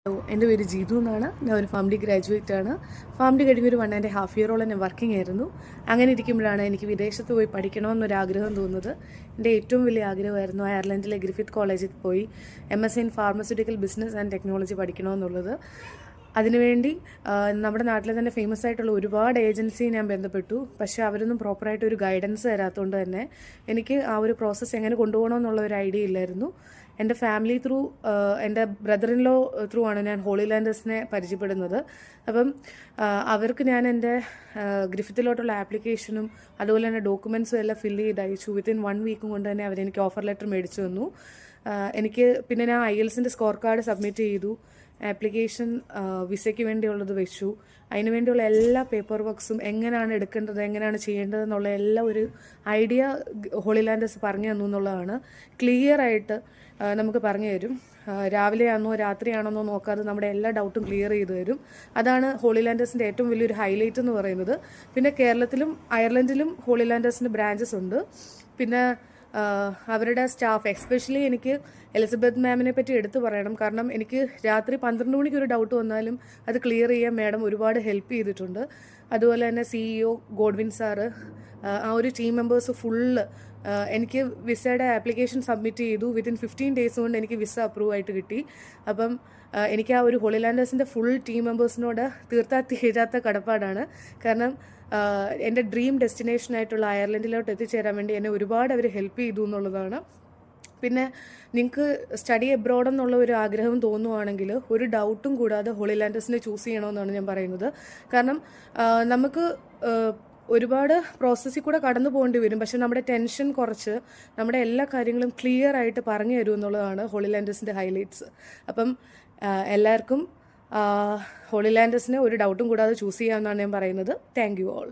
എൻ്റെ പേര് ജീതു എന്നാണ്. ഞാൻ ഒരു ഫാമിലി ഗ്രാജുവേറ്റ് ആണ്. ഫാമിലി കഴിഞ്ഞ ഒരു 1.5 ഇയറോളം ഞാൻ വർക്കിംഗ് ആയിരുന്നു. അങ്ങനെ ഇരിക്കുമ്പോഴാണ് എനിക്ക് വിദേശത്ത് പോയി പഠിക്കണമെന്നൊരാഗ്രഹം തോന്നുന്നത്. എൻ്റെ ഏറ്റവും വലിയ ആഗ്രഹമായിരുന്നു അയർലൻഡിലെ ഗ്രിഫിത്ത് കോളേജിൽ പോയി MSc in pharmaceutical business and technology പഠിക്കണമെന്നുള്ളത്. അതിനുവേണ്ടി നമ്മുടെ നാട്ടിലെ തന്നെ ഫേമസ് ആയിട്ടുള്ള ഒരുപാട് ഏജൻസി ഞാൻ ബന്ധപ്പെട്ടു. പക്ഷേ അവരൊന്നും പ്രോപ്പറായിട്ട് ഒരു ഗൈഡൻസ് തരാത്തതുകൊണ്ട് തന്നെ എനിക്ക് ആ ഒരു പ്രോസസ്സ് എങ്ങനെ കൊണ്ടുപോകണമെന്നുള്ള ഒരു ഐഡിയ ഇല്ലായിരുന്നു. എൻ്റെ ഫാമിലി ത്രൂ, എൻ്റെ ബ്രദർ ഇൻ ലോ ത്രൂ ആണ് ഞാൻ ഹോളി ലാൻഡേഴ്സിനെ പരിചയപ്പെടുന്നത്. അപ്പം അവർക്ക് ഞാൻ എൻ്റെ ഗ്രിഫിത്തിലോട്ടുള്ള ആപ്ലിക്കേഷനും അതുപോലെ തന്നെ ഡോക്യുമെൻറ്റ്സും എല്ലാം ഫില്ല് ചെയ്ത് അയച്ചു. വിത്തിൻ 1 വീക്കും കൊണ്ട് തന്നെ അവരെനിക്ക് ഓഫർ ലെറ്റർ മേടിച്ചു തന്നു. പിന്നെ ഞാൻ IELTS സ്കോർ കാർഡ് സബ്മിറ്റ് ചെയ്തു. ആപ്ലിക്കേഷൻ വിസയ്ക്ക് വേണ്ടിയുള്ളത് വെച്ചു. അതിന് വേണ്ടിയുള്ള എല്ലാ പേപ്പർ വർക്ക്സും എങ്ങനെയാണ് എടുക്കേണ്ടത്, എങ്ങനെയാണ് ചെയ്യേണ്ടതെന്നുള്ള എല്ലാം ഒരു ഐഡിയ ഹോളി ലാൻഡേഴ്സ് പറഞ്ഞു തന്നു എന്നുള്ളതാണ്. ക്ലിയർ ആയിട്ട് നമുക്ക് പറഞ്ഞു തരും. രാവിലെ ആണോ രാത്രിയാണെന്നോ നോക്കാതെ നമ്മുടെ എല്ലാ ഡൗട്ടും ക്ലിയർ ചെയ്തു തരും. അതാണ് ഹോളി ലാൻഡേഴ്സിൻ്റെ ഏറ്റവും വലിയൊരു ഹൈലൈറ്റ് എന്ന് പറയുന്നത്. പിന്നെ കേരളത്തിലും അയർലൻഡിലും ഹോളി ലാൻഡേഴ്സിൻ്റെ ബ്രാഞ്ചസ് ഉണ്ട്. പിന്നെ അവരുടെ സ്റ്റാഫ്, എസ്പെഷ്യലി എനിക്ക് എലിസബത്ത് മാമിനെ പറ്റി എടുത്തു പറയണം. കാരണം എനിക്ക് രാത്രി 12 മണിക്ക് ഒരു ഡൗട്ട് വന്നാലും അത് ക്ലിയർ ചെയ്യാൻ മാഡം ഒരുപാട് ഹെൽപ്പ് ചെയ്തിട്ടുണ്ട്. അതുപോലെ തന്നെ CEO ഗോഡ്വിൻ സാറ്, ആ ഒരു ടീം മെമ്പേഴ്സ് ഫുള്ള് എനിക്ക് വിസയുടെ ആപ്ലിക്കേഷൻ സബ്മിറ്റ് ചെയ്തു. വിത്തിൻ 15 ഡേയ്സ് കൊണ്ട് എനിക്ക് വിസ അപ്രൂവ് ആയിട്ട് കിട്ടി. അപ്പം എനിക്ക് ആ ഒരു ഹോളി ലാൻഡേഴ്സിൻ്റെ ഫുൾ ടീം മെമ്പേഴ്സിനോട് തീരാത്ത കടപ്പാടാണ്. കാരണം എൻ്റെ ഡ്രീം ഡെസ്റ്റിനേഷനായിട്ടുള്ള അയർലൻഡിലോട്ട് എത്തിച്ചേരാൻ വേണ്ടി എന്നെ ഒരുപാട് അവർ ഹെൽപ്പ് ചെയ്തു എന്നുള്ളതാണ്. പിന്നെ നിങ്ങൾക്ക് സ്റ്റഡി എബ്രോഡ് എന്നുള്ള ഒരു ആഗ്രഹം തോന്നുവാണെങ്കിൽ ഒരു ഡൗട്ടും കൂടാതെ ഹോളി ലാൻഡേഴ്സിനെ ചൂസ് ചെയ്യണമെന്നാണ് ഞാൻ പറയുന്നത്. കാരണം നമുക്ക് ഒരുപാട് പ്രോസസ്സിൽ കൂടെ കടന്നു പോകേണ്ടി വരും. പക്ഷെ നമ്മുടെ ടെൻഷൻ കുറച്ച് നമ്മുടെ എല്ലാ കാര്യങ്ങളും ക്ലിയർ ആയിട്ട് പറഞ്ഞു തരും എന്നുള്ളതാണ് ഹോളി ലാൻഡേഴ്സിൻ്റെ ഹൈലൈറ്റ്സ്. അപ്പം എല്ലാവർക്കും ഹോളി ലാൻഡേഴ്സിനെ ഒരു ഡൗട്ടും കൂടാതെ ചൂസ് ചെയ്യാമെന്നാണ് ഞാൻ പറയുന്നത്. Thank you all.